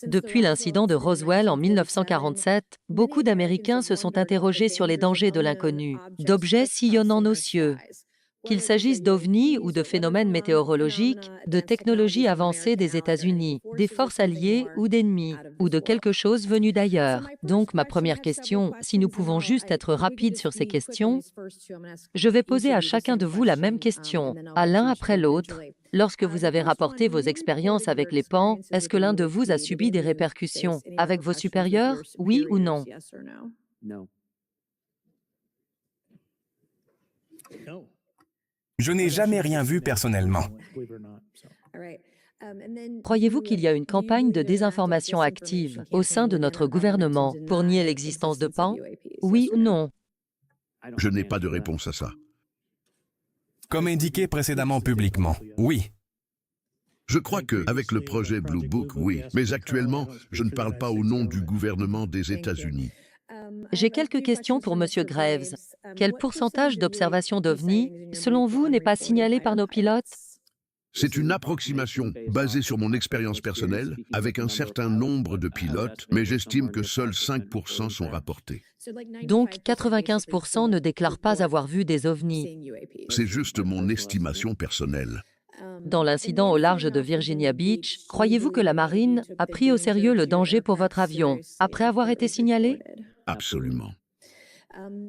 Depuis l'incident de Roswell en 1947, beaucoup d'Américains se sont interrogés sur les dangers de l'inconnu, d'objets sillonnant nos cieux. Qu'il s'agisse d'ovnis ou de phénomènes météorologiques, de technologies avancées des États-Unis, des forces alliées ou d'ennemis, ou de quelque chose venu d'ailleurs. Donc ma première question, si nous pouvons juste être rapides sur ces questions, je vais poser à chacun de vous la même question, à l'un après l'autre. Lorsque vous avez rapporté vos expériences avec les PAN, est-ce que l'un de vous a subi des répercussions avec vos supérieurs, oui ou non? No. Je n'ai jamais rien vu personnellement. Croyez-vous qu'il y a une campagne de désinformation active au sein de notre gouvernement pour nier l'existence de PAN? Oui ou non? Je n'ai pas de réponse à ça. Comme indiqué précédemment publiquement, oui. Je crois qu'avec le projet Blue Book, oui. Mais actuellement, je ne parle pas au nom du gouvernement des États-Unis. J'ai quelques questions pour Monsieur Graves. Quel pourcentage d'observations d'OVNI, selon vous, n'est pas signalé par nos pilotes? C'est une approximation basée sur mon expérience personnelle avec un certain nombre de pilotes, mais j'estime que seuls 5% sont rapportés. Donc 95% ne déclarent pas avoir vu des ovnis. C'est juste mon estimation personnelle. Dans l'incident au large de Virginia Beach, croyez-vous que la marine a pris au sérieux le danger pour votre avion après avoir été signalé? Absolument.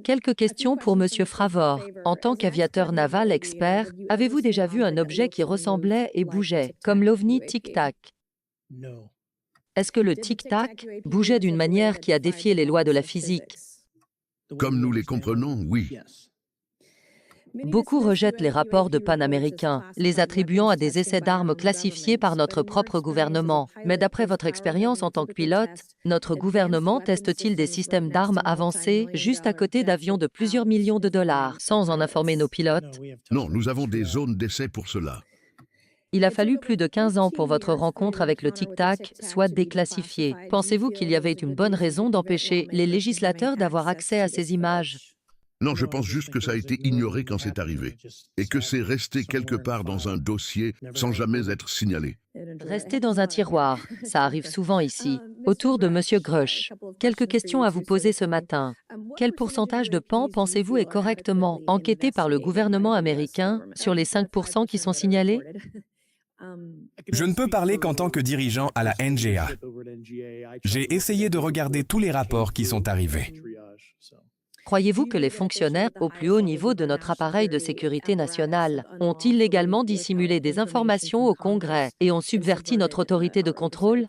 Quelques questions pour Monsieur Fravor. En tant qu'aviateur naval expert, avez-vous déjà vu un objet qui ressemblait et bougeait, comme l'OVNI Tic Tac? Est-ce que le Tic Tac bougeait d'une manière qui a défié les lois de la physique? Comme nous les comprenons, oui. Beaucoup rejettent les rapports de panaméricains, les attribuant à des essais d'armes classifiés par notre propre gouvernement. Mais d'après votre expérience en tant que pilote, notre gouvernement teste-t-il des systèmes d'armes avancés juste à côté d'avions de plusieurs millions de dollars, sans en informer nos pilotes? Non, nous avons des zones d'essai pour cela. Il a fallu plus de 15 ans pour votre rencontre avec le Tic Tac soit déclassifiée. Pensez-vous qu'il y avait une bonne raison d'empêcher les législateurs d'avoir accès à ces images? Non, je pense juste que ça a été ignoré quand c'est arrivé et que c'est resté quelque part dans un dossier sans jamais être signalé. Restez dans un tiroir, ça arrive souvent ici. Autour de Monsieur Grush, quelques questions à vous poser ce matin. Quel pourcentage de PAN pensez-vous est correctement enquêté par le gouvernement américain sur les 5% qui sont signalés? Je ne peux parler qu'en tant que dirigeant à la NGA. J'ai essayé de regarder tous les rapports qui sont arrivés. Croyez-vous que les fonctionnaires au plus haut niveau de notre appareil de sécurité nationale ont illégalement dissimulé des informations au Congrès et ont subverti notre autorité de contrôle?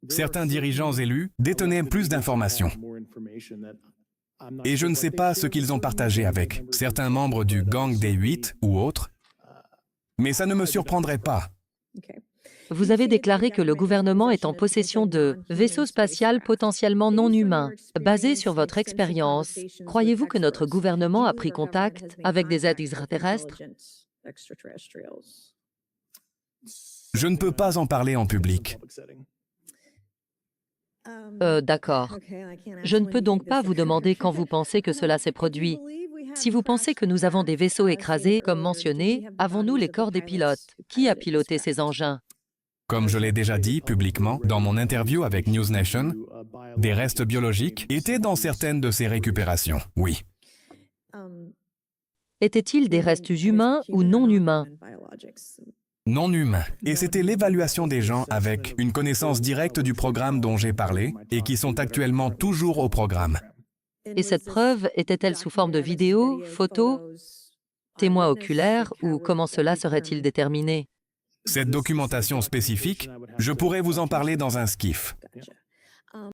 Certains dirigeants élus détenaient plus d'informations. Et je ne sais pas ce qu'ils ont partagé avec certains membres du gang des 8 ou autres, mais ça ne me surprendrait pas. Vous avez déclaré que le gouvernement est en possession de vaisseaux spatials potentiellement non humains. Basé sur votre expérience, croyez-vous que notre gouvernement a pris contact avec des êtres extraterrestres? Je ne peux pas en parler en public. D'accord. Je ne peux donc pas vous demander quand vous pensez que cela s'est produit. Si vous pensez que nous avons des vaisseaux écrasés, comme mentionné, avons-nous les corps des pilotes? Qui a piloté ces engins? Comme je l'ai déjà dit publiquement dans mon interview avec News Nation, des restes biologiques étaient dans certaines de ces récupérations, oui. Étaient-ils des restes humains ou non humains? Non humains. Et c'était l'évaluation des gens avec une connaissance directe du programme dont j'ai parlé et qui sont actuellement toujours au programme. Et cette preuve était-elle sous forme de vidéo, photos, témoins oculaires ou comment cela serait-il déterminé? Cette documentation spécifique, je pourrais vous en parler dans un skiff.